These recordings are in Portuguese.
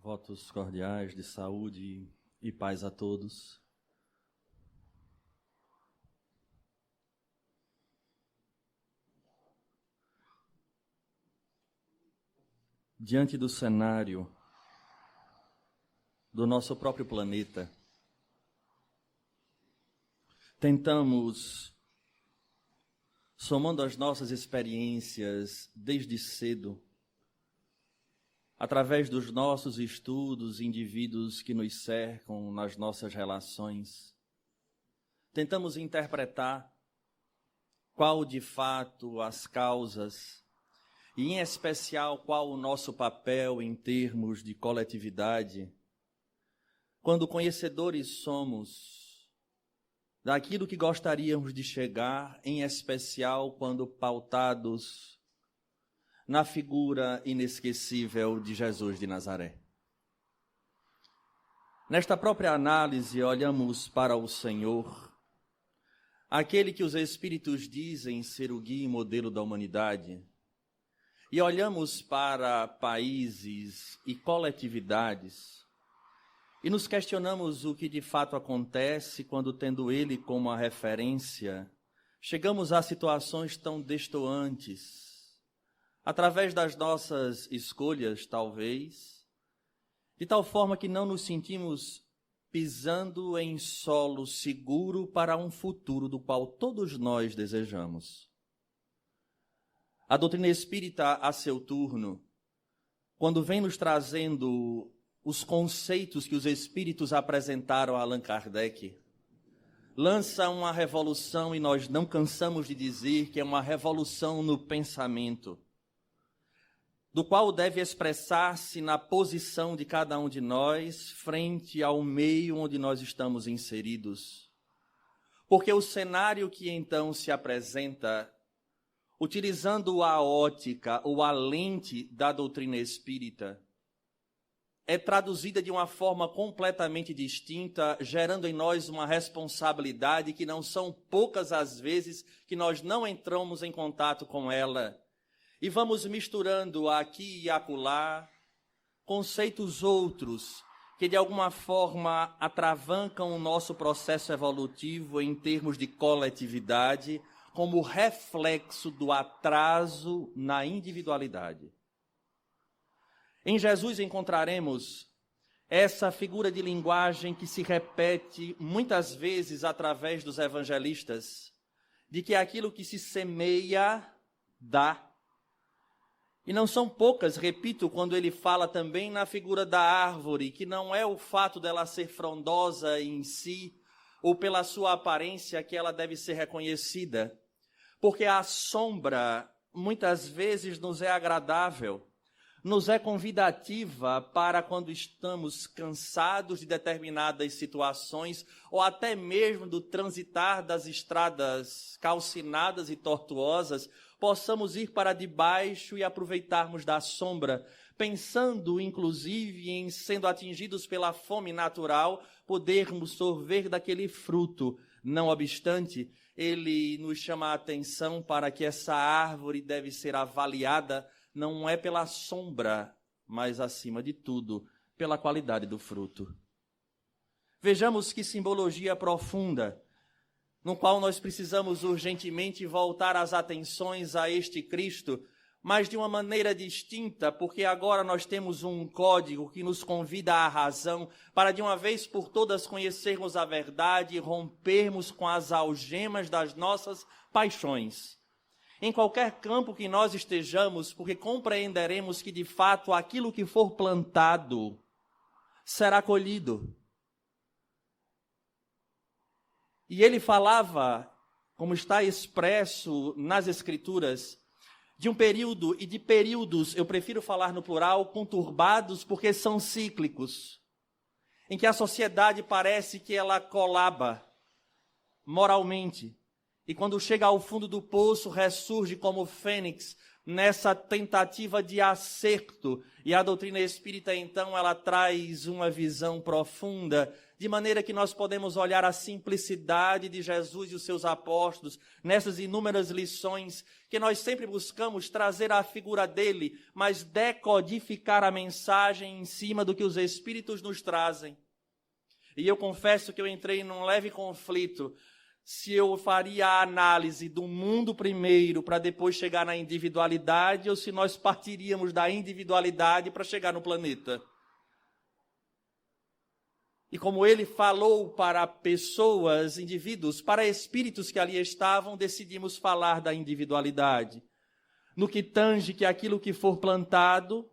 Votos cordiais de saúde e paz a todos. Diante do cenário do nosso próprio planeta, tentamos, somando as nossas experiências desde cedo, através dos nossos estudos, indivíduos que nos cercam nas nossas relações, tentamos interpretar qual de fato as causas e, em especial, qual o nosso papel em termos de coletividade, quando conhecedores somos daquilo que gostaríamos de chegar, em especial quando pautados na figura inesquecível de Jesus de Nazaré. Nesta própria análise, olhamos para o Senhor, aquele que os Espíritos dizem ser o guia e modelo da humanidade, e olhamos para países e coletividades, e nos questionamos o que de fato acontece quando, tendo Ele como a referência, chegamos a situações tão destoantes, através das nossas escolhas, talvez, de tal forma que não nos sentimos pisando em solo seguro para um futuro do qual todos nós desejamos. A doutrina espírita, a seu turno, quando vem nos trazendo os conceitos que os espíritos apresentaram a Allan Kardec, lança uma revolução, e nós não cansamos de dizer que é uma revolução no pensamento, do qual deve expressar-se na posição de cada um de nós frente ao meio onde nós estamos inseridos. Porque o cenário que então se apresenta, utilizando a ótica ou a lente da doutrina espírita, é traduzida de uma forma completamente distinta, gerando em nós uma responsabilidade que não são poucas as vezes que nós não entramos em contato com ela. E vamos misturando aqui e acolá conceitos outros que de alguma forma atravancam o nosso processo evolutivo em termos de coletividade, como reflexo do atraso na individualidade. Em Jesus encontraremos essa figura de linguagem que se repete muitas vezes através dos evangelistas, de que aquilo que se semeia, dá. E não são poucas, repito, quando ele fala também na figura da árvore, que não é o fato dela ser frondosa em si, ou pela sua aparência que ela deve ser reconhecida, porque a sombra muitas vezes nos é agradável, nos é convidativa para quando estamos cansados de determinadas situações, ou até mesmo do transitar das estradas calcinadas e tortuosas, possamos ir para debaixo e aproveitarmos da sombra, pensando inclusive em, sendo atingidos pela fome natural, podermos sorver daquele fruto. Não obstante, ele nos chama a atenção para que essa árvore deve ser avaliada não é pela sombra, mas acima de tudo, pela qualidade do fruto. Vejamos que simbologia profunda, no qual nós precisamos urgentemente voltar as atenções a este Cristo, mas de uma maneira distinta, porque agora nós temos um código que nos convida à razão, para de uma vez por todas conhecermos a verdade e rompermos com as algemas das nossas paixões. Em qualquer campo que nós estejamos, porque compreenderemos que de fato aquilo que for plantado será colhido. E ele falava, como está expresso nas Escrituras, de um período e de períodos, eu prefiro falar no plural, conturbados, porque são cíclicos, em que a sociedade parece que ela colaba moralmente, e quando chega ao fundo do poço, ressurge como fênix, nessa tentativa de acerto. E a doutrina espírita, então, ela traz uma visão profunda de maneira que nós podemos olhar a simplicidade de Jesus e os seus apóstolos, nessas inúmeras lições que nós sempre buscamos trazer à figura dele, mas decodificar a mensagem em cima do que os Espíritos nos trazem. E eu confesso que eu entrei num leve conflito se eu faria a análise do mundo primeiro para depois chegar na individualidade ou se nós partiríamos da individualidade para chegar no planeta. E como ele falou para pessoas, indivíduos, para espíritos que ali estavam, decidimos falar da individualidade. No que tange que aquilo que for plantado,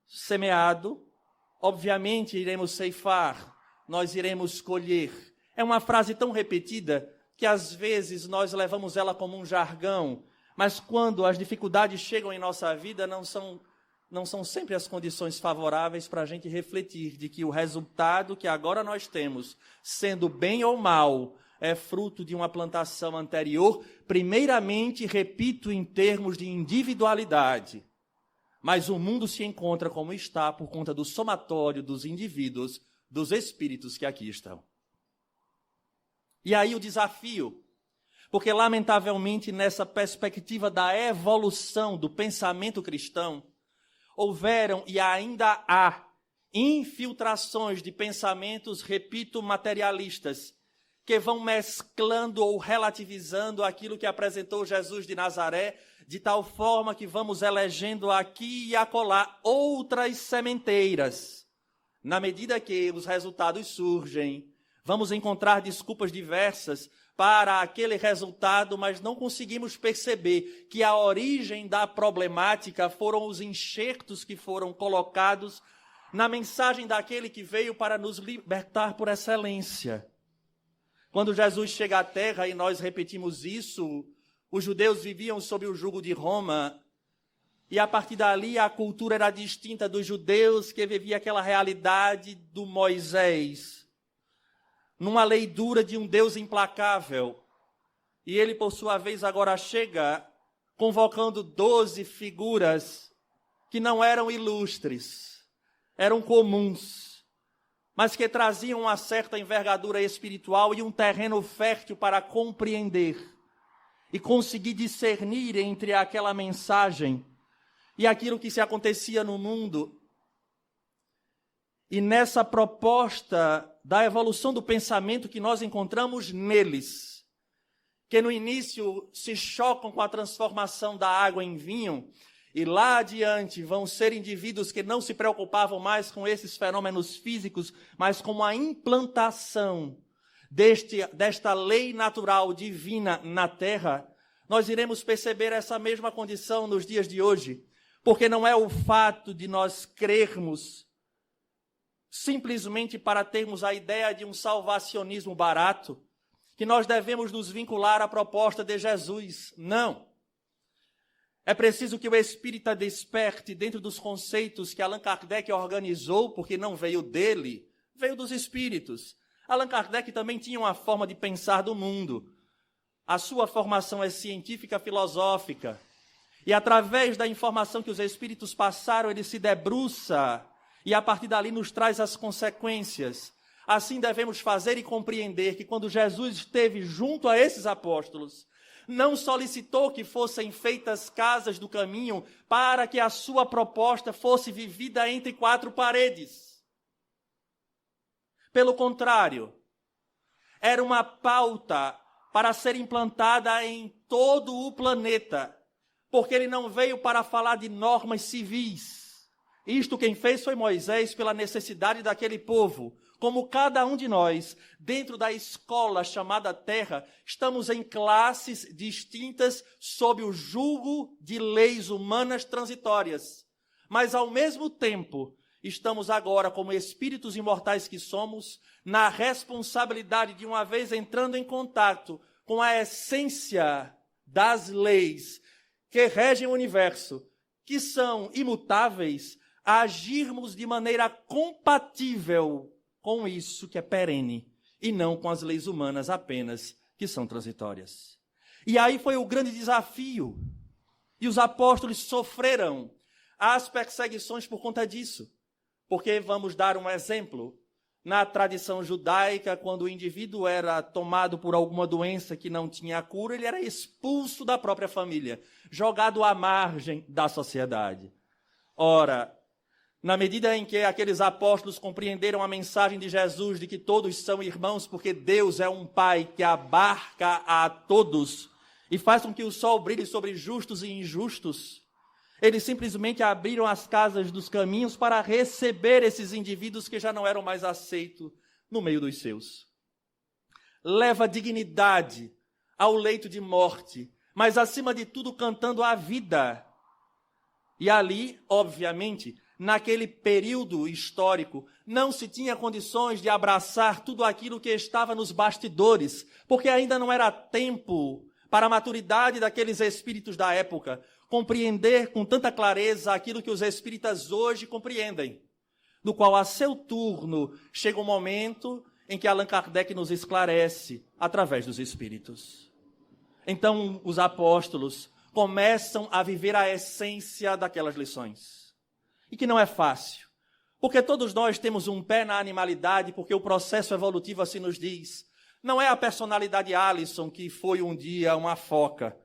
semeado, obviamente iremos ceifar, nós iremos colher. É uma frase tão repetida que às vezes nós levamos ela como um jargão, mas quando as dificuldades chegam em nossa vida, não são sempre as condições favoráveis para a gente refletir de que o resultado que agora nós temos, sendo bem ou mal, é fruto de uma plantação anterior, primeiramente, repito, em termos de individualidade. Mas o mundo se encontra como está por conta do somatório dos indivíduos, dos espíritos que aqui estão. E aí o desafio, porque lamentavelmente nessa perspectiva da evolução do pensamento cristão, houveram e ainda há infiltrações de pensamentos, repito, materialistas, que vão mesclando ou relativizando aquilo que apresentou Jesus de Nazaré, de tal forma que vamos elegendo aqui e acolá outras sementeiras. Na medida que os resultados surgem, vamos encontrar desculpas diversas para aquele resultado, mas não conseguimos perceber que a origem da problemática foram os enxertos que foram colocados na mensagem daquele que veio para nos libertar por excelência. Quando Jesus chega à terra, e nós repetimos isso, os judeus viviam sob o jugo de Roma, e a partir dali a cultura era distinta dos judeus que viviam aquela realidade do Moisés, numa lei dura de um Deus implacável. E ele, por sua vez, agora chega convocando 12 figuras que não eram ilustres, eram comuns, mas que traziam uma certa envergadura espiritual e um terreno fértil para compreender e conseguir discernir entre aquela mensagem e aquilo que se acontecia no mundo. E nessa proposta da evolução do pensamento que nós encontramos neles, que no início se chocam com a transformação da água em vinho, e lá adiante vão ser indivíduos que não se preocupavam mais com esses fenômenos físicos, mas com a implantação desta lei natural divina na terra, nós iremos perceber essa mesma condição nos dias de hoje, porque não é o fato de nós crermos simplesmente para termos a ideia de um salvacionismo barato, que nós devemos nos vincular à proposta de Jesus. Não. É preciso que o espírita desperte dentro dos conceitos que Allan Kardec organizou, porque não veio dele, veio dos espíritos. Allan Kardec também tinha uma forma de pensar do mundo. A sua formação é científica, filosófica. E através da informação que os espíritos passaram, ele se debruça e a partir dali nos traz as consequências. Assim devemos fazer e compreender que quando Jesus esteve junto a esses apóstolos, não solicitou que fossem feitas casas do caminho para que a sua proposta fosse vivida entre quatro paredes. Pelo contrário, era uma pauta para ser implantada em todo o planeta, porque ele não veio para falar de normas civis. Isto quem fez foi Moisés pela necessidade daquele povo. Como cada um de nós, dentro da escola chamada Terra, estamos em classes distintas sob o jugo de leis humanas transitórias. Mas, ao mesmo tempo, estamos agora, como espíritos imortais que somos, na responsabilidade de, uma vez entrando em contato com a essência das leis que regem o universo, que são imutáveis, agirmos de maneira compatível com isso que é perene, e não com as leis humanas apenas, que são transitórias. E aí foi o grande desafio, e os apóstolos sofreram as perseguições por conta disso, porque vamos dar um exemplo. Na tradição judaica, quando o indivíduo era tomado por alguma doença que não tinha cura, ele era expulso da própria família, jogado à margem da sociedade. Ora, na medida em que aqueles apóstolos compreenderam a mensagem de Jesus de que todos são irmãos, porque Deus é um Pai que abarca a todos e faz com que o sol brilhe sobre justos e injustos, eles simplesmente abriram as casas dos caminhos para receber esses indivíduos que já não eram mais aceitos no meio dos seus. Leva dignidade ao leito de morte, mas acima de tudo cantando a vida. E ali, obviamente, naquele período histórico, não se tinha condições de abraçar tudo aquilo que estava nos bastidores, porque ainda não era tempo para a maturidade daqueles espíritos da época compreender com tanta clareza aquilo que os espíritas hoje compreendem, no qual, a seu turno, chega um momento em que Allan Kardec nos esclarece através dos espíritos. Então, os apóstolos começam a viver a essência daquelas lições. E que não é fácil, porque todos nós temos um pé na animalidade, porque o processo evolutivo assim nos diz. Não é a personalidade Alisson que foi um dia uma foca.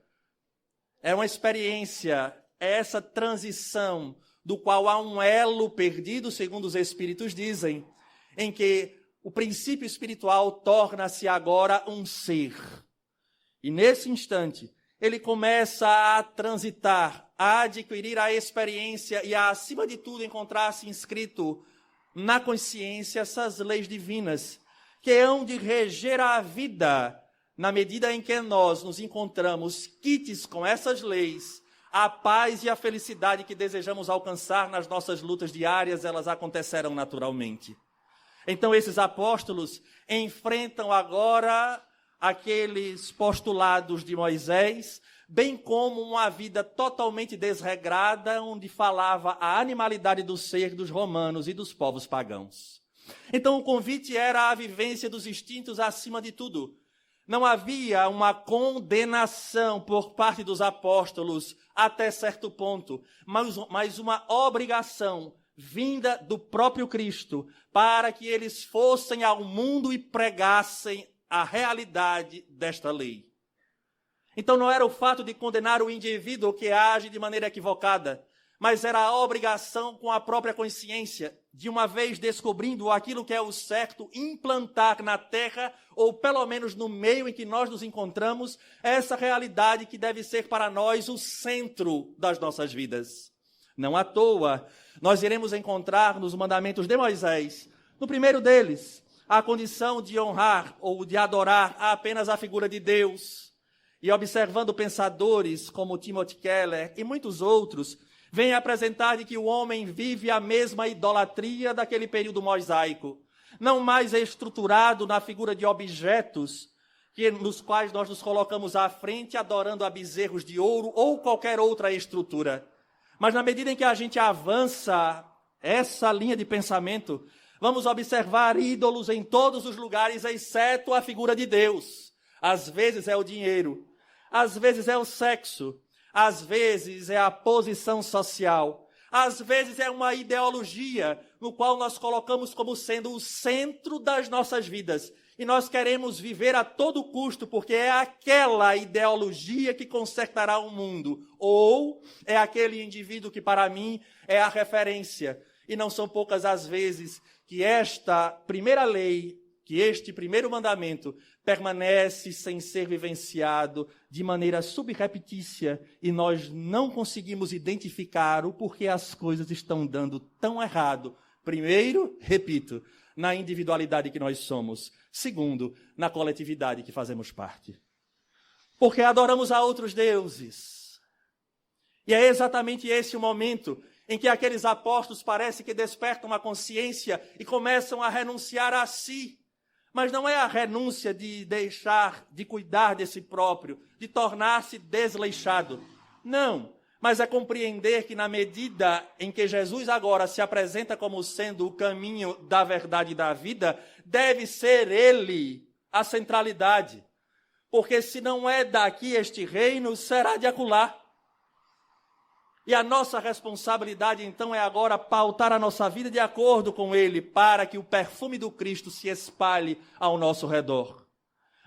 É uma experiência, é essa transição do qual há um elo perdido, segundo os espíritos dizem, em que o princípio espiritual torna-se agora um ser. E nesse instante, ele começa a transitar, a adquirir a experiência e a, acima de tudo, encontrar-se inscrito na consciência essas leis divinas que hão de reger a vida. Na medida em que nós nos encontramos quites com essas leis, a paz e a felicidade que desejamos alcançar nas nossas lutas diárias, elas acontecerão naturalmente. Então, esses apóstolos enfrentam agora aqueles postulados de Moisés, bem como uma vida totalmente desregrada, onde falava a animalidade do ser dos romanos e dos povos pagãos. Então, o convite era a vivência dos instintos acima de tudo. Não havia uma condenação por parte dos apóstolos até certo ponto, mas uma obrigação vinda do próprio Cristo para que eles fossem ao mundo e pregassem a realidade desta lei. Então não era o fato de condenar o indivíduo que age de maneira equivocada, mas era a obrigação com a própria consciência, de uma vez descobrindo aquilo que é o certo, implantar na terra, ou pelo menos no meio em que nós nos encontramos, essa realidade que deve ser para nós o centro das nossas vidas. Não à toa, nós iremos encontrar nos mandamentos de Moisés, no primeiro deles, a condição de honrar ou de adorar apenas a figura de Deus. E observando pensadores como Timothy Keller e muitos outros, vem apresentar de que o homem vive a mesma idolatria daquele período mosaico, não mais estruturado na figura de objetos nos quais nós nos colocamos à frente adorando a bezerros de ouro ou qualquer outra estrutura. Mas na medida em que a gente avança essa linha de pensamento, vamos observar ídolos em todos os lugares, exceto a figura de Deus. Às vezes é o dinheiro, às vezes é o sexo, às vezes é a posição social, às vezes é uma ideologia no qual nós colocamos como sendo o centro das nossas vidas. E nós queremos viver a todo custo, porque é aquela ideologia que consertará o mundo. Ou é aquele indivíduo que para mim é a referência. E não são poucas as vezes que esta primeira lei, que este primeiro mandamento permanece sem ser vivenciado de maneira subreptícia e nós não conseguimos identificar o porquê as coisas estão dando tão errado. Primeiro, repito, na individualidade que nós somos. Segundo, na coletividade que fazemos parte. Porque adoramos a outros deuses. E é exatamente esse o momento em que aqueles apóstolos parece que despertam a consciência e começam a renunciar a si. Mas não é a renúncia de deixar, de cuidar de si próprio, de tornar-se desleixado. Não, mas é compreender que na medida em que Jesus agora se apresenta como sendo o caminho da verdade e da vida, deve ser Ele a centralidade. Porque se não é daqui este reino, será de acolá. E a nossa responsabilidade, então, é agora pautar a nossa vida de acordo com ele, para que o perfume do Cristo se espalhe ao nosso redor.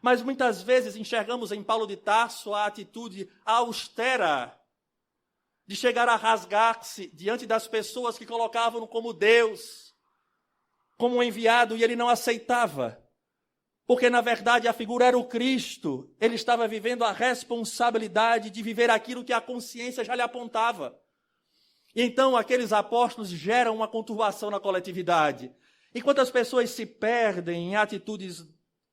Mas muitas vezes enxergamos em Paulo de Tarso a atitude austera de chegar a rasgar-se diante das pessoas que colocavam-no como Deus, como um enviado, e ele não aceitava. Porque, na verdade, a figura era o Cristo. Ele estava vivendo a responsabilidade de viver aquilo que a consciência já lhe apontava. E então, aqueles apóstolos geram uma conturbação na coletividade. Enquanto as pessoas se perdem em atitudes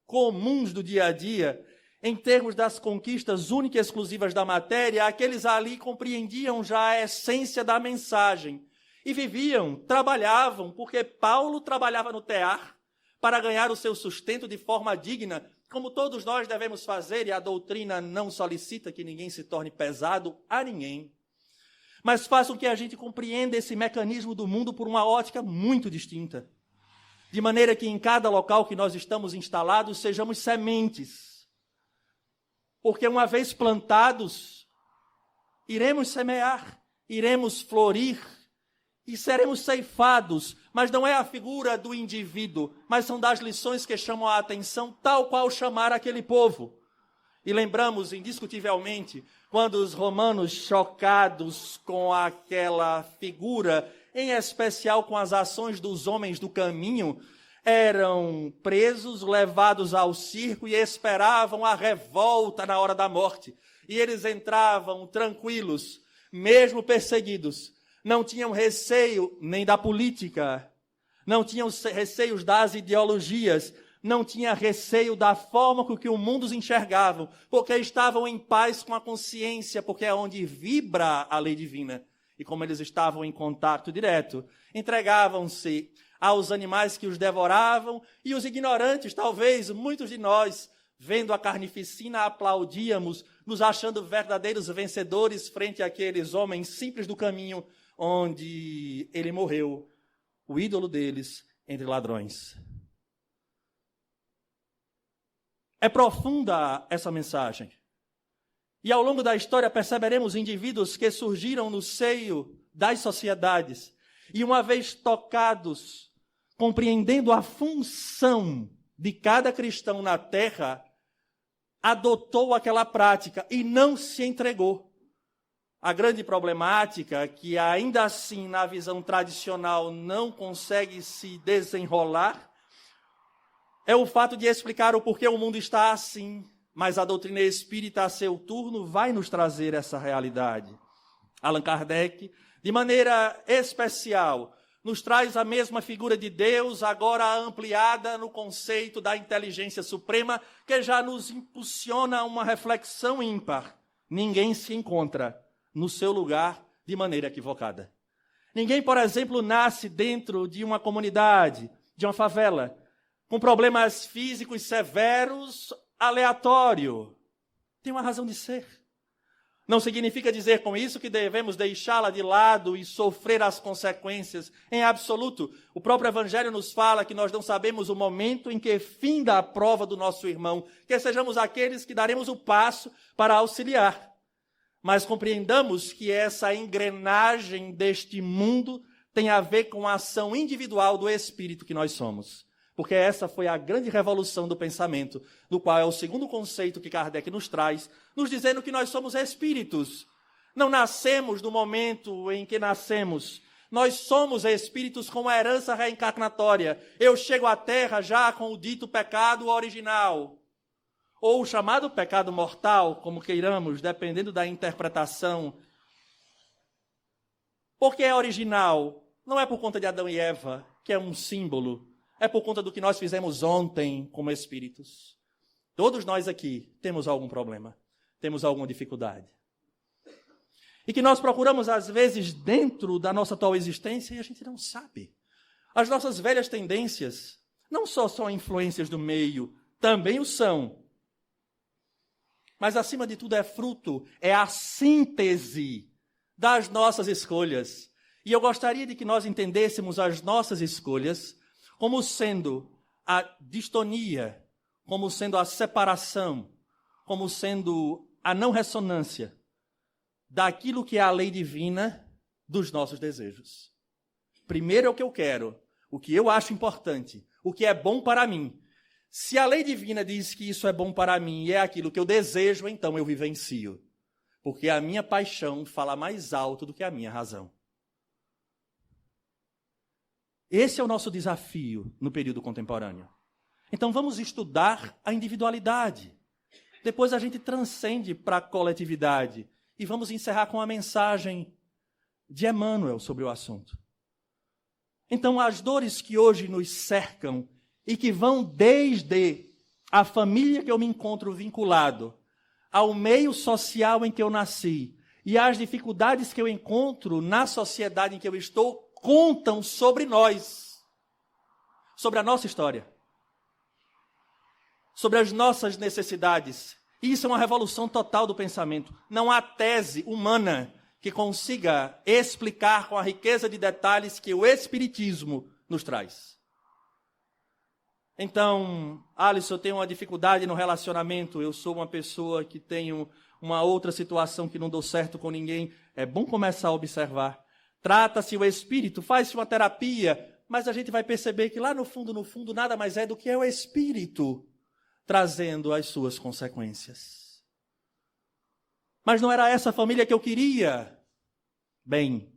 comuns do dia a dia, em termos das conquistas únicas e exclusivas da matéria, aqueles ali compreendiam já a essência da mensagem. E viviam, trabalhavam, porque Paulo trabalhava no tear, para ganhar o seu sustento de forma digna, como todos nós devemos fazer, e a doutrina não solicita que ninguém se torne pesado a ninguém, mas faz com que a gente compreenda esse mecanismo do mundo por uma ótica muito distinta, de maneira que em cada local que nós estamos instalados, sejamos sementes, porque uma vez plantados, iremos semear, iremos florir, e seremos ceifados, mas não é a figura do indivíduo, mas são das lições que chamam a atenção, tal qual chamar aquele povo. E lembramos, indiscutivelmente, quando os romanos, chocados com aquela figura, em especial com as ações dos homens do caminho, eram presos, levados ao circo e esperavam a revolta na hora da morte. E eles entravam tranquilos, mesmo perseguidos. Não tinham receio nem da política, não tinham receios das ideologias, não tinha receio da forma com que o mundo os enxergavam, porque estavam em paz com a consciência, porque é onde vibra a lei divina. E como eles estavam em contato direto, entregavam-se aos animais que os devoravam, e os ignorantes, talvez muitos de nós, vendo a carnificina, aplaudíamos, nos achando verdadeiros vencedores frente àqueles homens simples do caminho, onde ele morreu, o ídolo deles, entre ladrões. É profunda essa mensagem. E ao longo da história perceberemos indivíduos que surgiram no seio das sociedades e, uma vez tocados, compreendendo a função de cada cristão na terra, adotou aquela prática e não se entregou. A grande problemática, que ainda assim na visão tradicional não consegue se desenrolar, é o fato de explicar o porquê o mundo está assim, mas a doutrina espírita, a seu turno, vai nos trazer essa realidade. Allan Kardec, de maneira especial, nos traz a mesma figura de Deus, agora ampliada no conceito da inteligência suprema, que já nos impulsiona a uma reflexão ímpar. Ninguém se encontra no seu lugar de maneira equivocada. Ninguém, por exemplo, nasce dentro de uma comunidade, de uma favela, com problemas físicos severos, aleatório. Tem uma razão de ser. Não significa dizer com isso que devemos deixá-la de lado e sofrer as consequências. Em absoluto, o próprio Evangelho nos fala que nós não sabemos o momento em que finda a prova do nosso irmão, que sejamos aqueles que daremos o passo para auxiliar. Mas compreendamos que essa engrenagem deste mundo tem a ver com a ação individual do Espírito que nós somos. Porque essa foi a grande revolução do pensamento, do qual é o segundo conceito que Kardec nos traz, nos dizendo que nós somos espíritos. Não nascemos no momento em que nascemos. Nós somos espíritos com uma herança reencarnatória. Eu chego à Terra já com o dito pecado original, ou o chamado pecado mortal, como queiramos, dependendo da interpretação. Porque é original, não é por conta de Adão e Eva, que é um símbolo, é por conta do que nós fizemos ontem como espíritos. Todos nós aqui temos algum problema, temos alguma dificuldade. E que nós procuramos, às vezes, dentro da nossa atual existência, e a gente não sabe. As nossas velhas tendências não só são influências do meio, também o são. Mas, acima de tudo, é fruto, é a síntese das nossas escolhas. E eu gostaria de que nós entendêssemos as nossas escolhas como sendo a distonia, como sendo a separação, como sendo a não ressonância daquilo que é a lei divina dos nossos desejos. Primeiro é o que eu quero, o que eu acho importante, o que é bom para mim. Se a lei divina diz que isso é bom para mim e é aquilo que eu desejo, então eu vivencio. Porque a minha paixão fala mais alto do que a minha razão. Esse é o nosso desafio no período contemporâneo. Então vamos estudar a individualidade. Depois a gente transcende para a coletividade. E vamos encerrar com a mensagem de Emmanuel sobre o assunto. Então as dores que hoje nos cercam e que vão desde a família que eu me encontro vinculado, ao meio social em que eu nasci e às dificuldades que eu encontro na sociedade em que eu estou, contam sobre nós, sobre a nossa história, sobre as nossas necessidades. E isso é uma revolução total do pensamento. Não há tese humana que consiga explicar com a riqueza de detalhes que o Espiritismo nos traz. Então, Alisson, eu tenho uma dificuldade no relacionamento, eu sou uma pessoa que tenho uma outra situação que não dou certo com ninguém. É bom começar a observar. Trata-se o espírito, faz-se uma terapia, mas a gente vai perceber que lá no fundo, nada mais é do que é o espírito trazendo as suas consequências. Mas não era essa família que eu queria. Bem,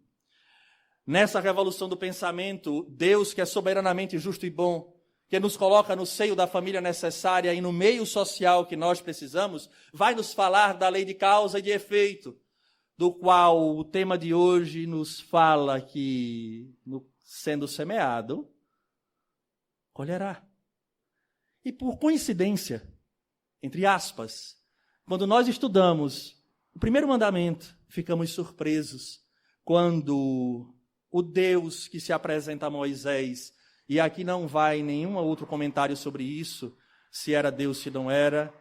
nessa revolução do pensamento, Deus, que é soberanamente justo e bom, que nos coloca no seio da família necessária e no meio social que nós precisamos, vai nos falar da lei de causa e de efeito, do qual o tema de hoje nos fala que, sendo semeado, colherá. E por coincidência, entre aspas, quando nós estudamos o primeiro mandamento, ficamos surpresos quando o Deus que se apresenta a Moisés, e aqui não vai nenhum outro comentário sobre isso, se era Deus, se não era,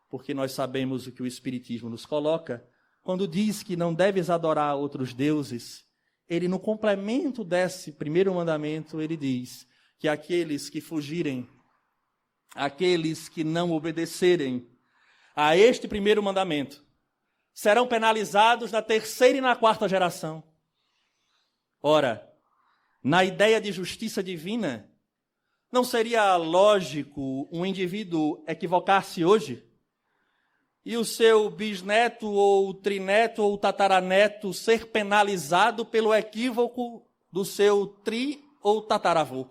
porque nós sabemos o que o Espiritismo nos coloca, quando diz que não deves adorar outros deuses, ele no complemento desse primeiro mandamento, ele diz que aqueles que fugirem, aqueles que não obedecerem a este primeiro mandamento, serão penalizados na terceira e na quarta geração. Ora, na ideia de justiça divina, não seria lógico um indivíduo equivocar-se hoje e o seu bisneto ou trineto ou tataraneto ser penalizado pelo equívoco do seu tri ou tataravô?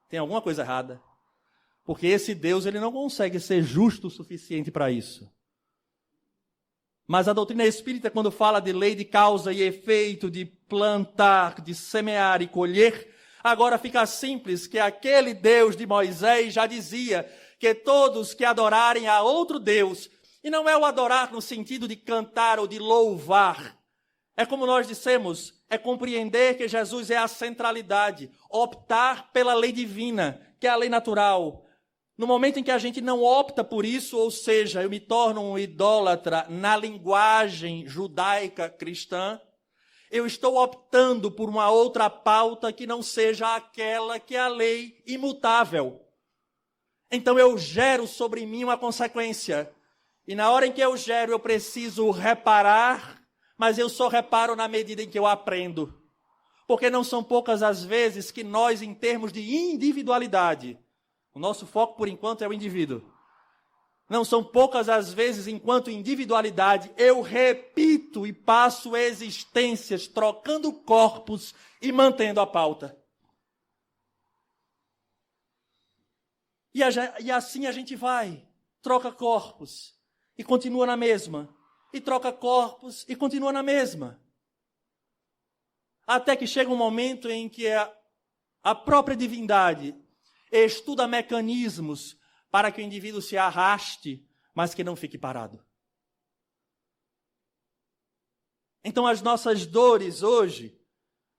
Tem alguma coisa errada. Porque esse Deus ele não consegue ser justo o suficiente para isso. Mas a doutrina espírita, quando fala de lei de causa e efeito, de plantar, de semear e colher, agora fica simples que aquele Deus de Moisés já dizia que todos que adorarem a outro Deus, e não é o adorar no sentido de cantar ou de louvar, é como nós dissemos, é compreender que Jesus é a centralidade, optar pela lei divina, que é a lei natural. No momento em que a gente não opta por isso, ou seja, eu me torno um idólatra na linguagem judaica cristã, eu estou optando por uma outra pauta que não seja aquela que é a lei imutável. Então eu gero sobre mim uma consequência. E na hora em que eu gero, eu preciso reparar, mas eu só reparo na medida em que eu aprendo. Porque não são poucas as vezes que nós, em termos de individualidade, o nosso foco, por enquanto, é o indivíduo. Não são poucas as vezes, enquanto individualidade, eu repito e passo existências, trocando corpos e mantendo a pauta. E assim a gente vai, troca corpos e continua na mesma. E troca corpos e continua na mesma. Até que chega um momento em que a própria divindade estuda mecanismos para que o indivíduo se arraste, mas que não fique parado. Então as nossas dores hoje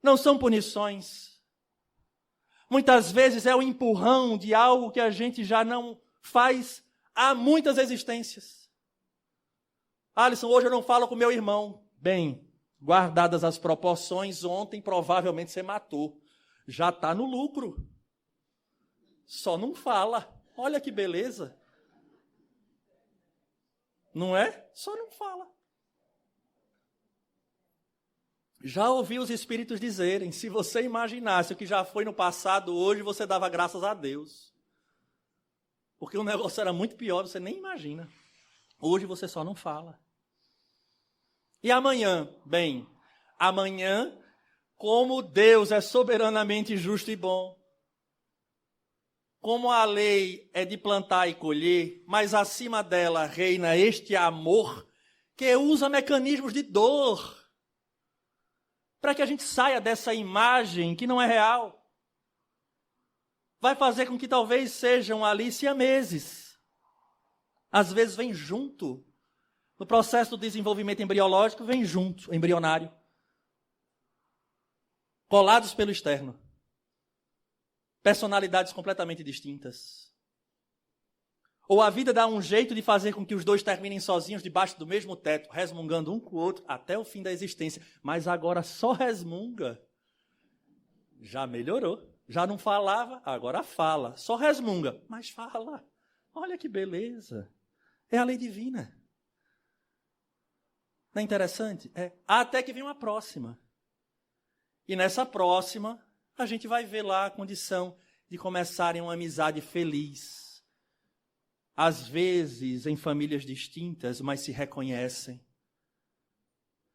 não são punições. Muitas vezes é o empurrão de algo que a gente já não faz há muitas existências. Alisson, hoje eu não falo com meu irmão. Bem, guardadas as proporções, ontem provavelmente você matou. Já está no lucro. Só não fala. Olha que beleza. Não é? Só não fala. Já ouvi os espíritos dizerem, se você imaginasse o que já foi no passado, hoje você dava graças a Deus. Porque o negócio era muito pior, você nem imagina. Hoje você só não fala. E amanhã? Bem, amanhã, como Deus é soberanamente justo e bom, como a lei é de plantar e colher, mas acima dela reina este amor que usa mecanismos de dor para que a gente saia dessa imagem que não é real. Vai fazer com que talvez sejam ali siameses. Às vezes vem junto. No processo do desenvolvimento embriológico, vem junto, embrionário. Colados pelo externo. Personalidades completamente distintas. Ou a vida dá um jeito de fazer com que os dois terminem sozinhos debaixo do mesmo teto, resmungando um com o outro até o fim da existência. Mas agora só resmunga. Já melhorou. Já não falava, agora fala. Só resmunga, mas fala. Olha que beleza. É a lei divina. Não é interessante? É. Até que vem uma próxima. E nessa próxima, a gente vai ver lá a condição de começarem uma amizade feliz. Às vezes em famílias distintas, mas se reconhecem.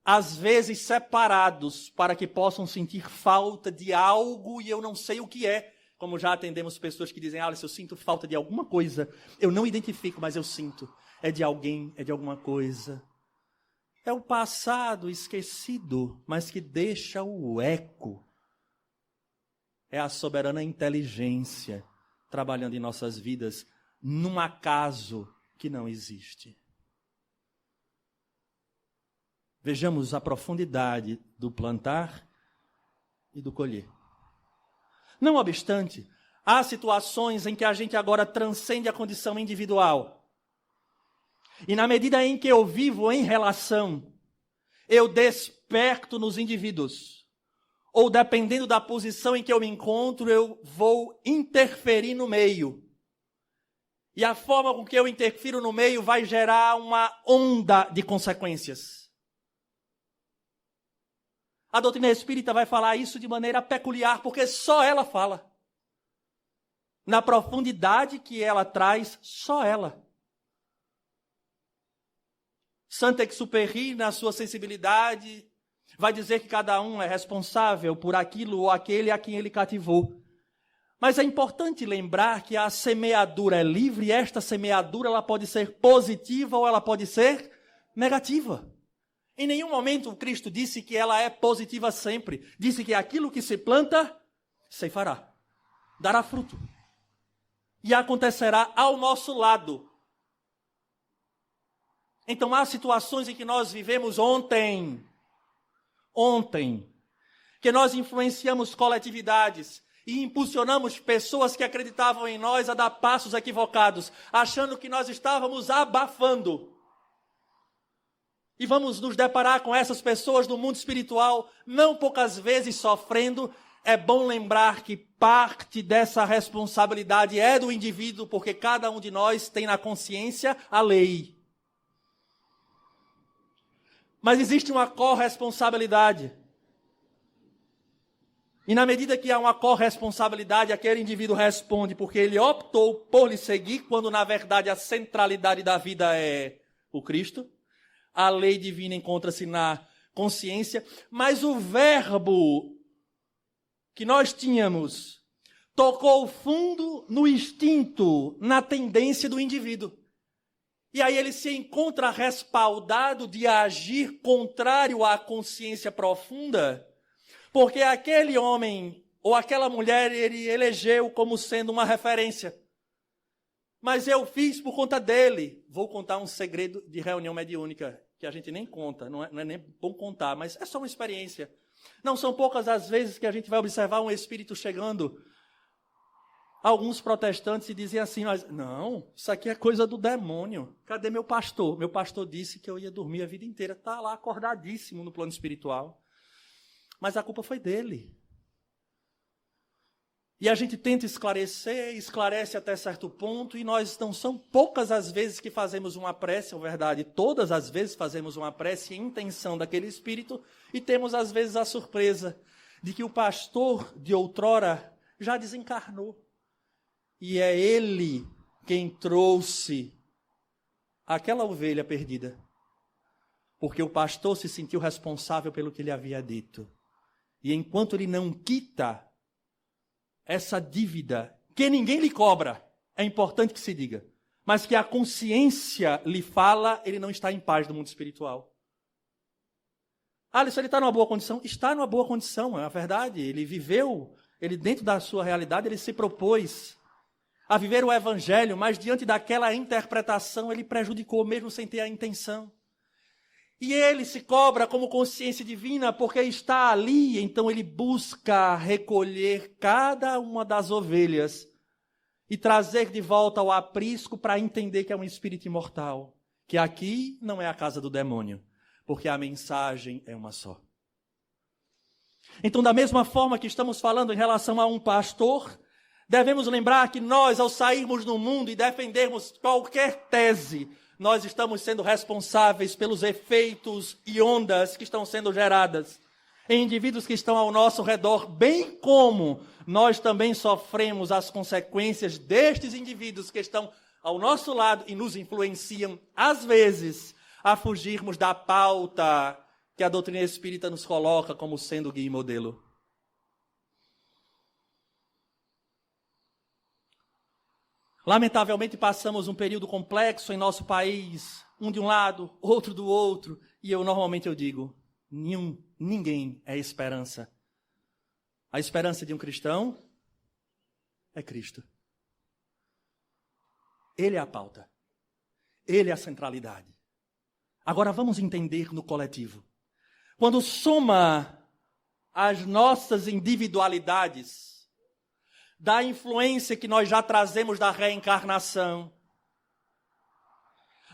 Às vezes separados, para que possam sentir falta de algo e eu não sei o que é. Como já atendemos pessoas que dizem, Alice, eu sinto falta de alguma coisa. Eu não identifico, mas eu sinto. É de alguém, é de alguma coisa. É o passado esquecido, mas que deixa o eco. É a soberana inteligência trabalhando em nossas vidas num acaso que não existe. Vejamos a profundidade do plantar e do colher. Não obstante, há situações em que a gente agora transcende a condição individual. E na medida em que eu vivo em relação, eu desperto nos indivíduos. Ou dependendo da posição em que eu me encontro, eu vou interferir no meio. E a forma com que eu interfiro no meio vai gerar uma onda de consequências. A doutrina espírita vai falar isso de maneira peculiar, porque só ela fala. Na profundidade que ela traz, só ela. Saint-Exupéry, na sua sensibilidade, vai dizer que cada um é responsável por aquilo ou aquele a quem ele cativou. Mas é importante lembrar que a semeadura é livre e esta semeadura ela pode ser positiva ou ela pode ser negativa. Em nenhum momento o Cristo disse que ela é positiva sempre. Disse que aquilo que se planta, ceifará, dará fruto. E acontecerá ao nosso lado. Então há situações em que nós vivemos ontem, que nós influenciamos coletividades e impulsionamos pessoas que acreditavam em nós a dar passos equivocados, achando que nós estávamos abafando. E vamos nos deparar com essas pessoas no mundo espiritual, não poucas vezes sofrendo. É bom lembrar que parte dessa responsabilidade é do indivíduo, porque cada um de nós tem na consciência a lei. Mas existe uma corresponsabilidade. E na medida que há uma corresponsabilidade, aquele indivíduo responde porque ele optou por lhe seguir, quando na verdade a centralidade da vida é o Cristo. A lei divina encontra-se na consciência, mas o verbo que nós tínhamos tocou fundo no instinto, na tendência do indivíduo. E aí ele se encontra respaldado de agir contrário à consciência profunda, porque aquele homem ou aquela mulher ele elegeu como sendo uma referência. Mas eu fiz por conta dele. Vou contar um segredo de reunião mediúnica, que a gente nem conta, não é nem bom contar, mas é só uma experiência. Não são poucas as vezes que a gente vai observar um espírito chegando. Alguns protestantes se dizem assim, mas não, isso aqui é coisa do demônio. Cadê meu pastor? Meu pastor disse que eu ia dormir a vida inteira. Está lá acordadíssimo no plano espiritual. Mas a culpa foi dele. E a gente tenta esclarecer, esclarece até certo ponto, e nós não são poucas as vezes que fazemos uma prece, é verdade, todas as vezes fazemos uma prece em intenção daquele espírito, e temos às vezes a surpresa de que o pastor de outrora já desencarnou. E é ele quem trouxe aquela ovelha perdida. Porque o pastor se sentiu responsável pelo que ele havia dito. E enquanto ele não quita essa dívida, que ninguém lhe cobra, é importante que se diga, mas que a consciência lhe fala, ele não está em paz no mundo espiritual. Alisson, ele está numa boa condição? Está numa boa condição, é a verdade. Ele viveu, ele dentro da sua realidade, ele se propôs a viver o evangelho, mas diante daquela interpretação, ele prejudicou mesmo sem ter a intenção. E ele se cobra como consciência divina porque está ali, então ele busca recolher cada uma das ovelhas e trazer de volta ao aprisco para entender que é um espírito imortal, que aqui não é a casa do demônio, porque a mensagem é uma só. Então, da mesma forma que estamos falando em relação a um pastor, devemos lembrar que nós, ao sairmos no mundo e defendermos qualquer tese, nós estamos sendo responsáveis pelos efeitos e ondas que estão sendo geradas em indivíduos que estão ao nosso redor, bem como nós também sofremos as consequências destes indivíduos que estão ao nosso lado e nos influenciam, às vezes, a fugirmos da pauta que a doutrina espírita nos coloca como sendo guia e modelo. Lamentavelmente, passamos um período complexo em nosso país, um de um lado, outro do outro, e normalmente eu digo, ninguém é esperança. A esperança de um cristão é Cristo. Ele é a pauta. Ele é a centralidade. Agora vamos entender no coletivo. Quando soma as nossas individualidades, da influência que nós já trazemos da reencarnação,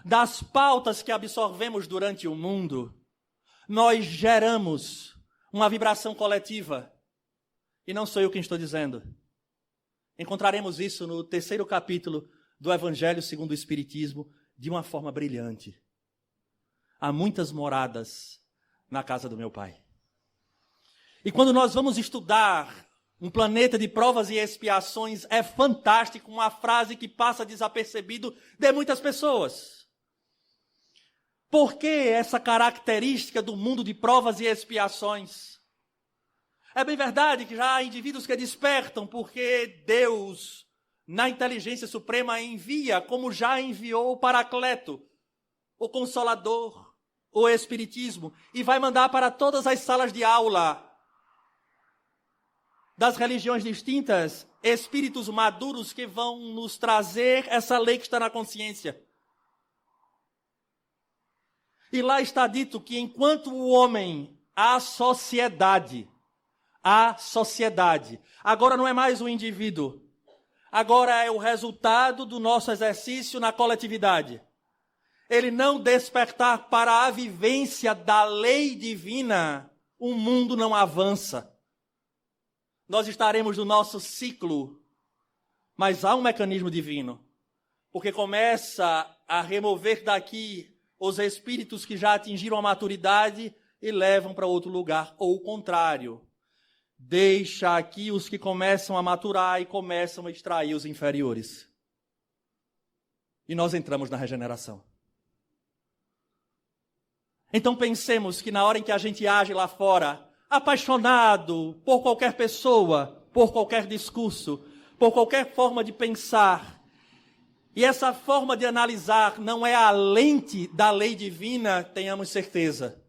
das pautas que absorvemos durante o mundo, nós geramos uma vibração coletiva. E não sou eu quem estou dizendo. Encontraremos isso no 3º capítulo do Evangelho segundo o Espiritismo, de uma forma brilhante. Há muitas moradas na casa do meu Pai. E quando nós vamos estudar um planeta de provas e expiações, é fantástico, uma frase que passa desapercebido de muitas pessoas. Por que essa característica do mundo de provas e expiações? É bem verdade que já há indivíduos que despertam, porque Deus, na inteligência suprema, envia, como já enviou o Paracleto, o Consolador, o Espiritismo, e vai mandar para todas as salas de aula das religiões distintas, espíritos maduros que vão nos trazer essa lei que está na consciência. E lá está dito que enquanto o homem, há sociedade. Agora não é mais o indivíduo. Agora é o resultado do nosso exercício na coletividade. Ele não despertar para a vivência da lei divina, o mundo não avança. Nós estaremos no nosso ciclo, mas há um mecanismo divino, porque começa a remover daqui os espíritos que já atingiram a maturidade e levam para outro lugar, ou o contrário, deixa aqui os que começam a maturar e começam a extrair os inferiores. E nós entramos na regeneração. Então pensemos que na hora em que a gente age lá fora, apaixonado por qualquer pessoa, por qualquer discurso, por qualquer forma de pensar, e essa forma de analisar não é a lente da lei divina, tenhamos certeza,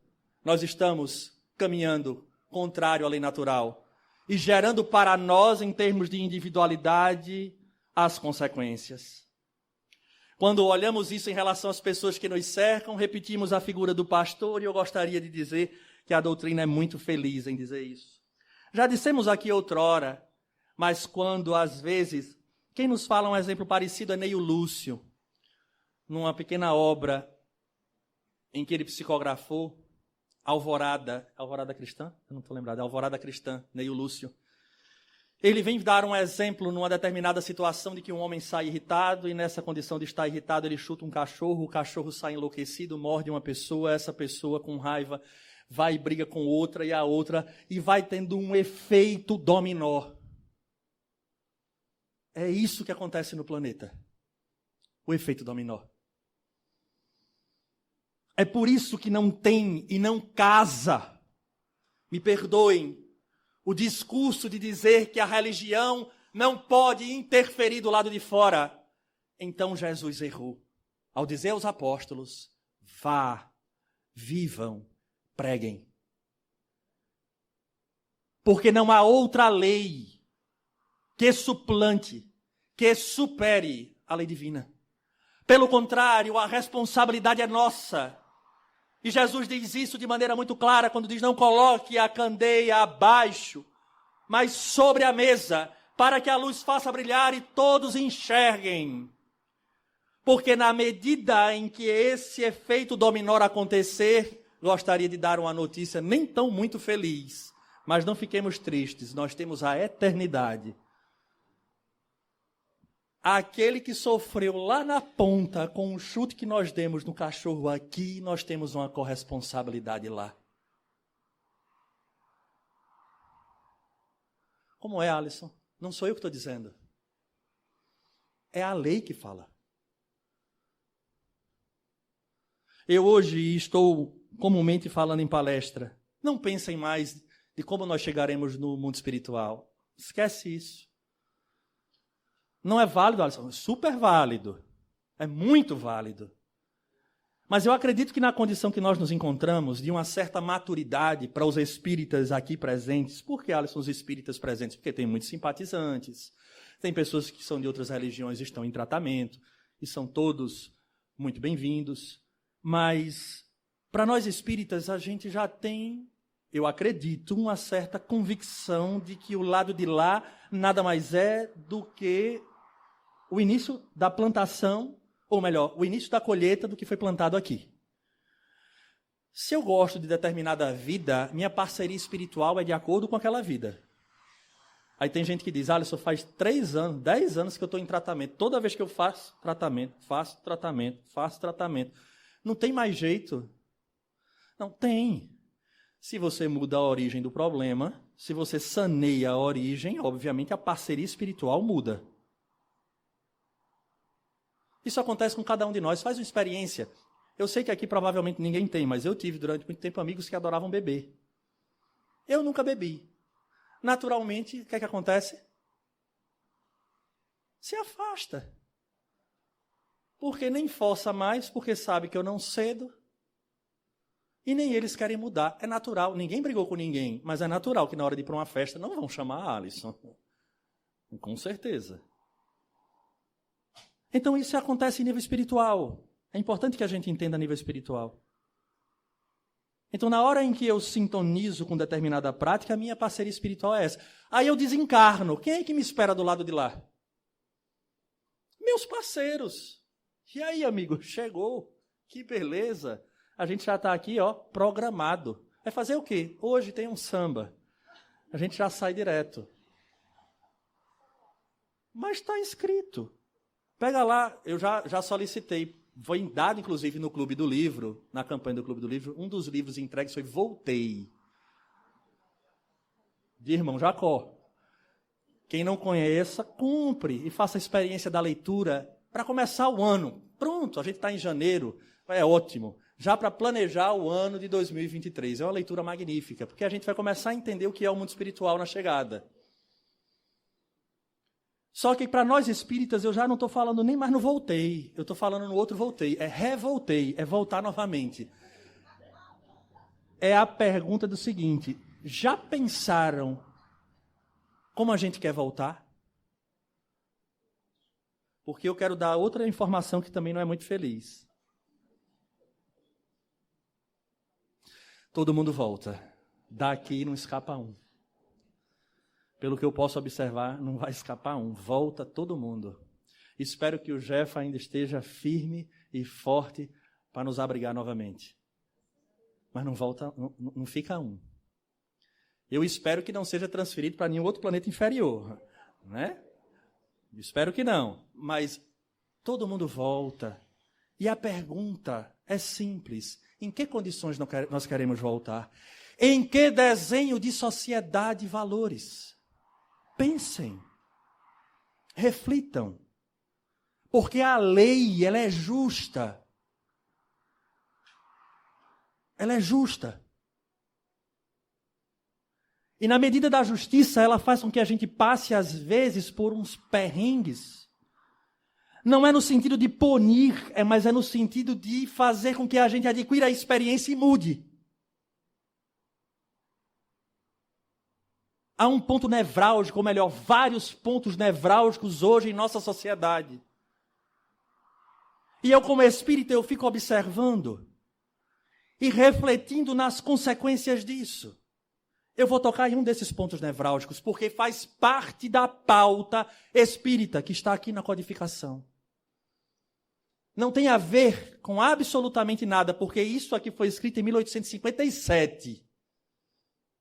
nós estamos caminhando contrário à lei natural e gerando para nós, em termos de individualidade, as consequências. Quando olhamos isso em relação às pessoas que nos cercam, repetimos a figura do pastor, e eu gostaria de dizer que a doutrina é muito feliz em dizer isso. Já dissemos aqui outrora, mas quando, às vezes, quem nos fala um exemplo parecido é Neio Lúcio, numa pequena obra em que ele psicografou, Alvorada Cristã? Eu não estou lembrado, Alvorada Cristã, Neio Lúcio. Ele vem dar um exemplo numa determinada situação de que um homem sai irritado e nessa condição de estar irritado ele chuta um cachorro, o cachorro sai enlouquecido, morde uma pessoa, essa pessoa com raiva vai e briga com outra e a outra e vai tendo um efeito dominó. É isso que acontece no planeta. O efeito dominó. É por isso que não tem e não casa, me perdoem, o discurso de dizer que a religião não pode interferir do lado de fora. Então Jesus errou ao dizer aos apóstolos, vá, vivam, preguem. Porque não há outra lei que suplante, que supere a lei divina. Pelo contrário, a responsabilidade é nossa. E Jesus diz isso de maneira muito clara quando diz, não coloque a candeia abaixo, mas sobre a mesa, para que a luz faça brilhar e todos enxerguem. Porque na medida em que esse efeito dominó acontecer, gostaria de dar uma notícia nem tão muito feliz, mas não fiquemos tristes, nós temos a eternidade. Aquele que sofreu lá na ponta com um chute que nós demos no cachorro aqui, nós temos uma corresponsabilidade lá. Como é, Alisson? Não sou eu que estou dizendo. É a lei que fala. Eu hoje estou comumente falando em palestra. Não pensem mais de como nós chegaremos no mundo espiritual. Esquece isso. Não é válido, Alisson? É super válido. É muito válido. Mas eu acredito que na condição que nós nos encontramos, de uma certa maturidade para os espíritas aqui presentes, por que, Alisson, os espíritas presentes? Porque tem muitos simpatizantes, tem pessoas que são de outras religiões e estão em tratamento, e são todos muito bem-vindos. Mas, para nós espíritas, a gente já tem, eu acredito, uma certa convicção de que o lado de lá nada mais é do que o início da plantação, ou melhor, o início da colheita do que foi plantado aqui. Se eu gosto de determinada vida, minha parceria espiritual é de acordo com aquela vida. Aí tem gente que diz, Alisson, faz 3 anos, 10 anos que eu estou em tratamento. Toda vez que eu faço tratamento. Não tem mais jeito. Não tem. Se você muda a origem do problema, se você saneia a origem, obviamente a parceria espiritual muda. Isso acontece com cada um de nós. Faz uma experiência. Eu sei que aqui provavelmente ninguém tem, mas eu tive durante muito tempo amigos que adoravam beber. Eu nunca bebi. Naturalmente, o que é que acontece? Se afasta. Porque nem força mais, porque sabe que eu não cedo. E nem eles querem mudar. É natural. Ninguém brigou com ninguém, mas é natural que na hora de ir para uma festa não vão chamar a Alisson. Com certeza. Então isso acontece em nível espiritual. É importante que a gente entenda a nível espiritual. Então na hora em que eu sintonizo com determinada prática, a minha parceria espiritual é essa. Aí eu desencarno. Quem é que me espera do lado de lá? Meus parceiros. E aí, amigo, chegou. Que beleza. A gente já está aqui, ó, programado. Vai fazer o quê? Hoje tem um samba. A gente já sai direto. Mas está escrito. Pega lá, eu já solicitei, foi dado inclusive no Clube do Livro, na campanha do Clube do Livro, um dos livros entregues foi Voltei, de irmão Jacó. Quem não conheça, compre e faça a experiência da leitura para começar o ano. Pronto, a gente está em janeiro, é ótimo. Já para planejar o ano de 2023. É uma leitura magnífica, porque a gente vai começar a entender o que é o mundo espiritual na chegada. Só que para nós espíritas, eu já não estou falando nem mais no voltei. Eu estou falando no outro voltei. É revoltei, é voltar novamente. É a pergunta do seguinte, já pensaram como a gente quer voltar? Porque eu quero dar outra informação que também não é muito feliz. Todo mundo volta. Daqui não escapa um. Pelo que eu posso observar, não vai escapar um. Volta todo mundo. Espero que o Jeff ainda esteja firme e forte para nos abrigar novamente. Mas não volta, não fica um. Eu espero que não seja transferido para nenhum outro planeta inferior, né? Espero que não. Mas todo mundo volta. E a pergunta é simples. Em que condições nós queremos voltar? Em que desenho de sociedade e valores? Pensem. Reflitam. Porque a lei, ela é justa. Ela é justa. E na medida da justiça, ela faz com que a gente passe, às vezes, por uns perrengues. Não é no sentido de punir, mas é no sentido de fazer com que a gente adquira a experiência e mude. Há um ponto nevrálgico, ou melhor, vários pontos nevrálgicos hoje em nossa sociedade. E eu, como espírita, eu fico observando e refletindo nas consequências disso. Eu vou tocar em um desses pontos nevrálgicos, porque faz parte da pauta espírita que está aqui na codificação. Não tem a ver com absolutamente nada, porque isso aqui foi escrito em 1857.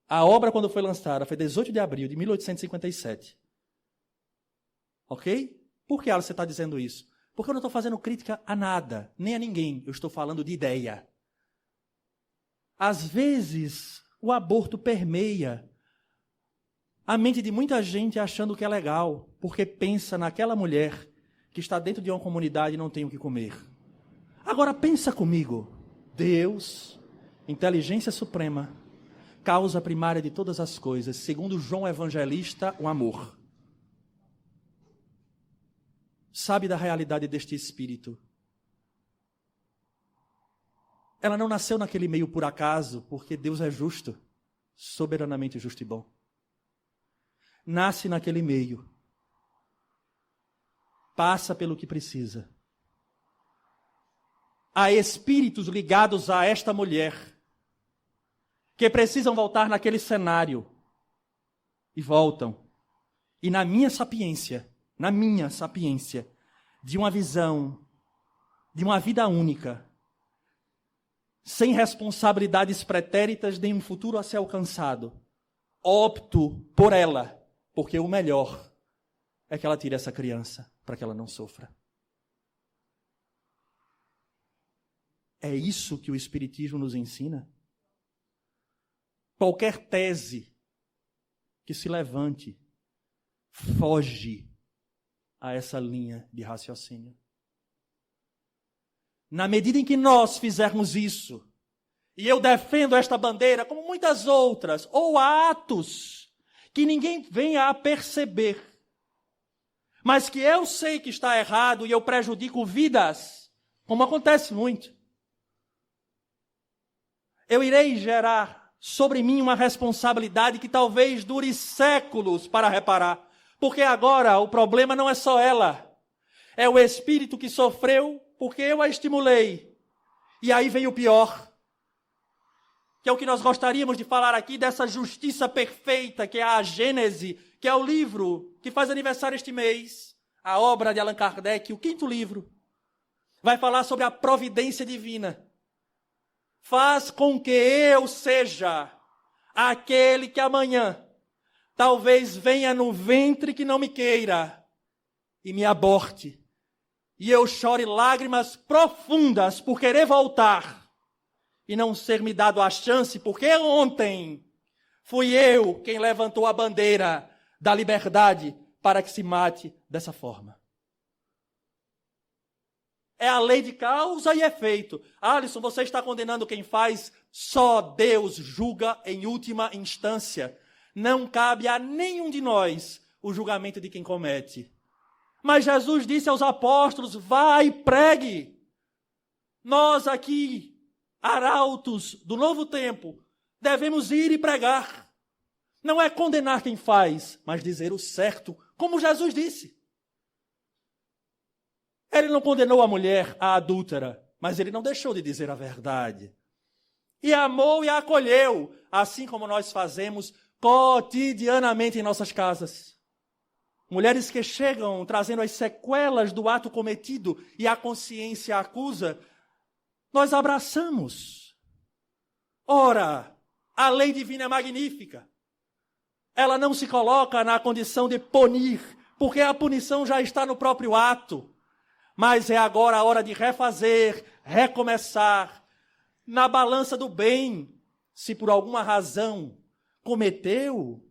A obra, quando foi lançada, foi 18 de abril de 1857. Ok? Por que, Alice, você está dizendo isso? Porque eu não estou fazendo crítica a nada, nem a ninguém. Eu estou falando de ideia. Às vezes, o aborto permeia a mente de muita gente achando que é legal, porque pensa naquela mulher que está dentro de uma comunidade e não tem o que comer. Agora pensa comigo. Deus, inteligência suprema, causa primária de todas as coisas, segundo João Evangelista, o amor. Sabe da realidade deste espírito. Ela não nasceu naquele meio por acaso, porque Deus é justo, soberanamente justo e bom. Nasce naquele meio. Passa pelo que precisa. Há espíritos ligados a esta mulher que precisam voltar naquele cenário. E voltam. E na minha sapiência, de uma visão, de uma vida única, sem responsabilidades pretéritas, nem um futuro a ser alcançado, opto por ela, porque o melhor é que ela tire essa criança, para que ela não sofra. É isso que o Espiritismo nos ensina? Qualquer tese que se levante foge a essa linha de raciocínio. Na medida em que nós fizermos isso, e eu defendo esta bandeira como muitas outras, ou atos que ninguém venha a perceber, mas que eu sei que está errado e eu prejudico vidas, como acontece muito, eu irei gerar sobre mim uma responsabilidade que talvez dure séculos para reparar. Porque agora o problema não é só ela. É o espírito que sofreu porque eu a estimulei. E aí vem o pior. Que é o que nós gostaríamos de falar aqui, dessa justiça perfeita, que é a Gênese, que é o livro que faz aniversário este mês. A obra de Allan Kardec, o 5º livro. Vai falar sobre a providência divina. Faz com que eu seja aquele que amanhã talvez venha no ventre que não me queira e me aborte. E eu chore lágrimas profundas por querer voltar e não ser me dado a chance, porque ontem fui eu quem levantou a bandeira da liberdade para que se mate dessa forma. É a lei de causa e efeito. Alisson, você está condenando quem faz? Só Deus julga em última instância. Não cabe a nenhum de nós o julgamento de quem comete. Mas Jesus disse aos apóstolos, vai e pregue. Nós aqui, arautos do novo tempo, devemos ir e pregar. Não é condenar quem faz, mas dizer o certo, como Jesus disse. Ele não condenou a mulher, a adúltera, mas ele não deixou de dizer a verdade. E amou e a acolheu, assim como nós fazemos cotidianamente em nossas casas. Mulheres que chegam trazendo as sequelas do ato cometido e a consciência acusa, nós abraçamos. Ora, a lei divina é magnífica. ela não se coloca na condição de punir, porque a punição já está no próprio ato. Mas é agora a hora de refazer, recomeçar. Na balança do bem, se por alguma razão cometeu,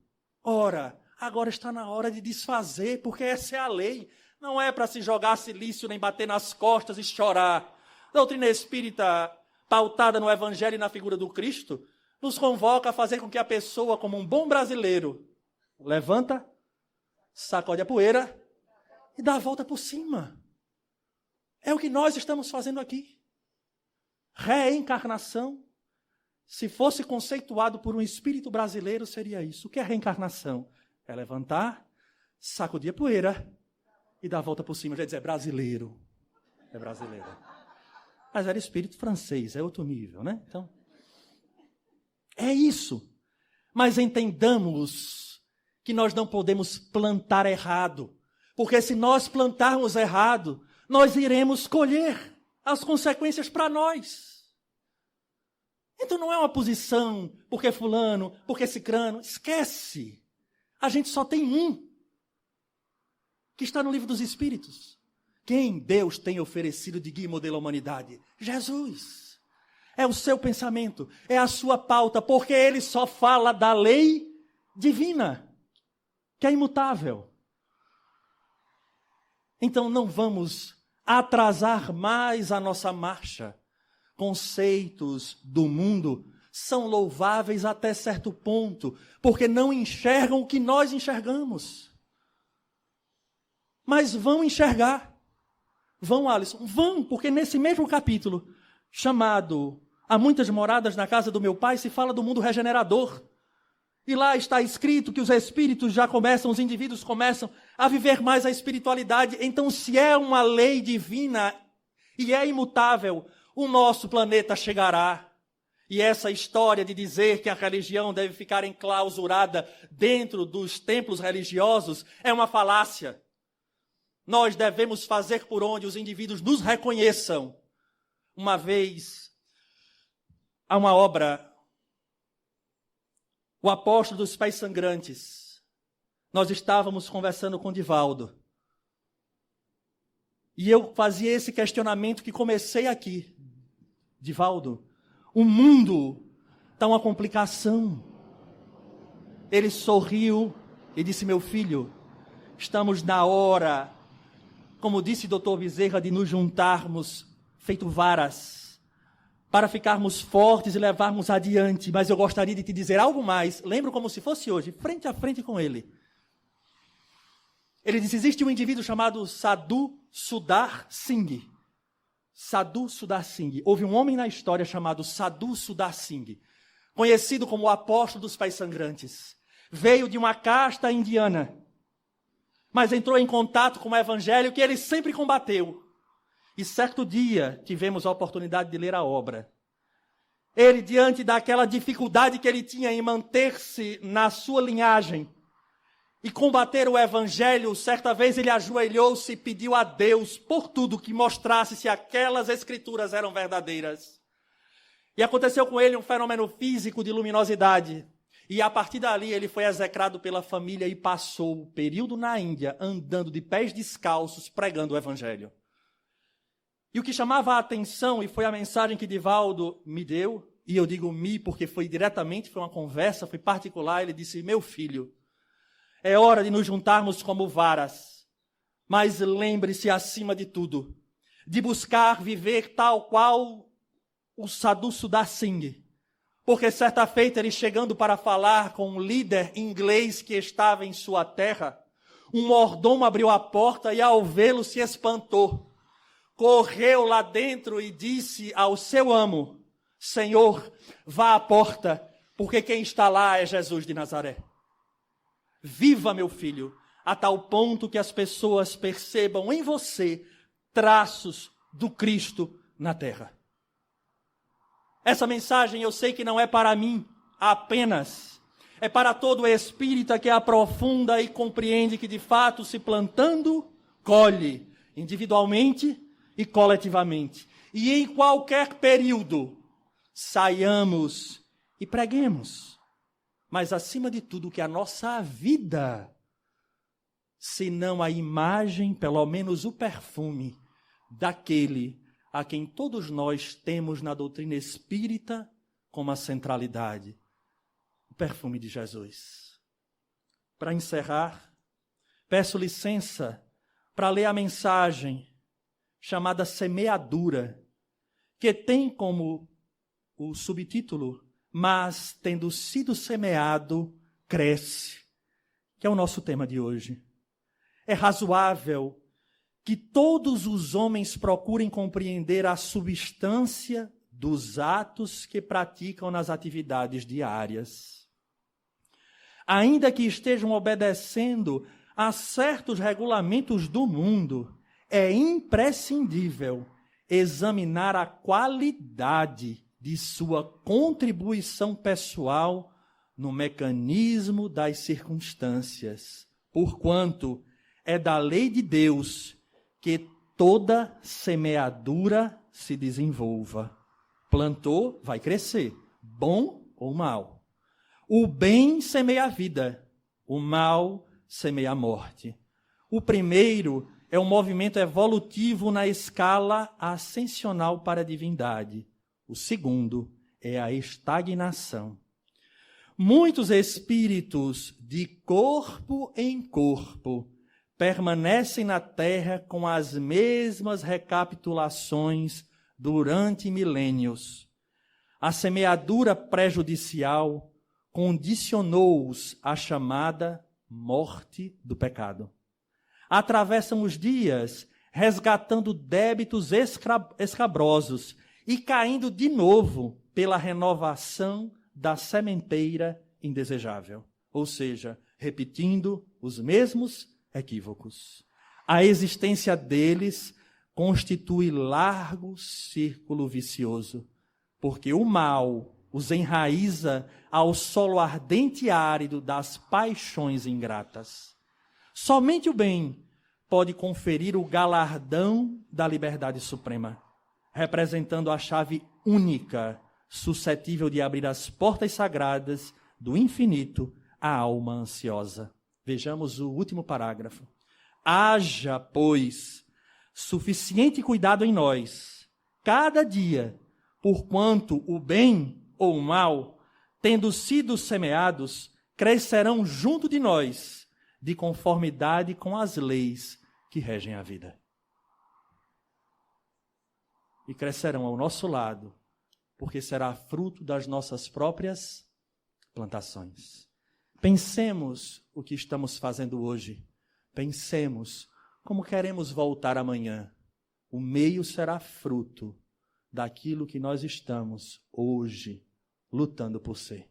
ora, agora está na hora de desfazer, porque essa é a lei. Não é para se jogar silício, nem bater nas costas e chorar. A doutrina espírita, pautada no Evangelho e na figura do Cristo, nos convoca a fazer com que a pessoa, como um bom brasileiro, levanta, sacode a poeira e dá a volta por cima. É o que nós estamos fazendo aqui. Reencarnação. Se fosse conceituado por um espírito brasileiro, seria isso. O que é reencarnação? É levantar, sacudir a poeira e dar a volta por cima. Já dizer, é brasileiro. É brasileiro. Mas era espírito francês, é outro nível, né? Então, é isso. Mas entendamos que nós não podemos plantar errado. Porque se nós plantarmos errado, nós iremos colher as consequências para nós. Então não é uma posição, porque fulano, porque cicrano. Esquece. A gente só tem um, que está no livro dos Espíritos. Quem Deus tem oferecido de guia e modelo à humanidade? Jesus. É o seu pensamento, é a sua pauta, porque ele só fala da lei divina, que é imutável. Então não vamos atrasar mais a nossa marcha. Conceitos do mundo são louváveis até certo ponto, porque não enxergam o que nós enxergamos. Mas vão enxergar. Vão, Alisson? Vão, porque nesse mesmo capítulo, chamado Há Muitas Moradas na Casa do Meu Pai, se fala do mundo regenerador. E lá está escrito que os espíritos já começam, os indivíduos começam a viver mais a espiritualidade. Então, se é uma lei divina e é imutável, o nosso planeta chegará. E essa história de dizer que a religião deve ficar enclausurada dentro dos templos religiosos é uma falácia. Nós devemos fazer por onde os indivíduos nos reconheçam. Uma vez, há uma obra, O Apóstolo dos Pés Sangrantes. Nós estávamos conversando com Divaldo. E eu fazia esse questionamento que comecei aqui. Divaldo, o mundo está uma complicação. Ele sorriu e disse, meu filho, estamos na hora, como disse o Dr. Bezerra, de nos juntarmos feito varas, para ficarmos fortes e levarmos adiante. Mas eu gostaria de te dizer algo mais. Lembro como se fosse hoje, frente a frente com ele. Ele disse, existe um indivíduo chamado Sadhu Sudar Singh. Sadhu Sudar Singh. Houve um homem na história chamado Sadhu Sudar Singh, conhecido como o Apóstolo dos Pés Sangrantes. Veio de uma casta indiana, mas entrou em contato com o evangelho que ele sempre combateu. E certo dia tivemos a oportunidade de ler a obra. Ele, diante daquela dificuldade que ele tinha em manter-se na sua linhagem e combater o evangelho, certa vez ele ajoelhou-se e pediu a Deus por tudo que mostrasse se aquelas escrituras eram verdadeiras. E aconteceu com ele um fenômeno físico de luminosidade. E a partir dali ele foi execrado pela família e passou o período na Índia andando de pés descalços pregando o evangelho. E o que chamava a atenção, e foi a mensagem que Divaldo me deu, e eu digo me porque foi diretamente, foi uma conversa, foi particular, ele disse, meu filho, é hora de nos juntarmos como varas, mas lembre-se acima de tudo, de buscar viver tal qual o Sadhu Sudar Singh, porque certa feita ele chegando para falar com um líder inglês que estava em sua terra, um mordomo abriu a porta e ao vê-lo se espantou. Correu lá dentro e disse ao seu amo, Senhor, vá à porta, porque quem está lá é Jesus de Nazaré. Viva, meu filho, a tal ponto que as pessoas percebam em você traços do Cristo na terra. Essa mensagem eu sei que não é para mim apenas, é para todo espírita que aprofunda e compreende que de fato se plantando, colhe individualmente e coletivamente. E em qualquer período, saiamos e preguemos. mas acima de tudo que a nossa vida, se não a imagem, pelo menos o perfume daquele a quem todos nós temos na doutrina espírita como a centralidade, o perfume de Jesus. Para encerrar, peço licença para ler a mensagem chamada Semeadura, que tem como o subtítulo, mas tendo sido semeado, cresce, que é o nosso tema de hoje. É razoável que todos os homens procurem compreender a substância dos atos que praticam nas atividades diárias. Ainda que estejam obedecendo a certos regulamentos do mundo, é imprescindível examinar a qualidade de sua contribuição pessoal no mecanismo das circunstâncias, porquanto é da lei de Deus que toda semeadura se desenvolva. Plantou, vai crescer, bom ou mal. O bem semeia a vida, o mal semeia a morte. O primeiro é um movimento evolutivo na escala ascensional para a divindade. O segundo é a estagnação. Muitos espíritos de corpo em corpo permanecem na Terra com as mesmas recapitulações durante milênios. A semeadura prejudicial condicionou-os à chamada morte do pecado. Atravessam os dias resgatando débitos escabrosos e caindo de novo pela renovação da sementeira indesejável. Ou seja, repetindo os mesmos equívocos. A existência deles constitui largo círculo vicioso, porque o mal os enraiza ao solo ardente e árido das paixões ingratas. Somente o bem pode conferir o galardão da liberdade suprema, representando a chave única, suscetível de abrir as portas sagradas do infinito à alma ansiosa. Vejamos o último parágrafo. Haja, pois, suficiente cuidado em nós, cada dia, porquanto o bem ou o mal, tendo sido semeados, crescerão junto de nós, de conformidade com as leis que regem a vida. E crescerão ao nosso lado, porque será fruto das nossas próprias plantações. Pensemos o que estamos fazendo hoje. Pensemos como queremos voltar amanhã. O meio será fruto daquilo que nós estamos hoje lutando por ser.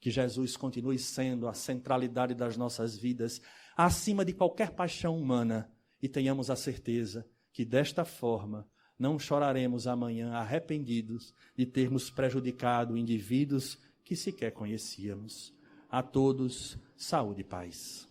Que Jesus continue sendo a centralidade das nossas vidas, acima de qualquer paixão humana, e tenhamos a certeza que desta forma não choraremos amanhã arrependidos de termos prejudicado indivíduos que sequer conhecíamos. A todos, saúde e paz.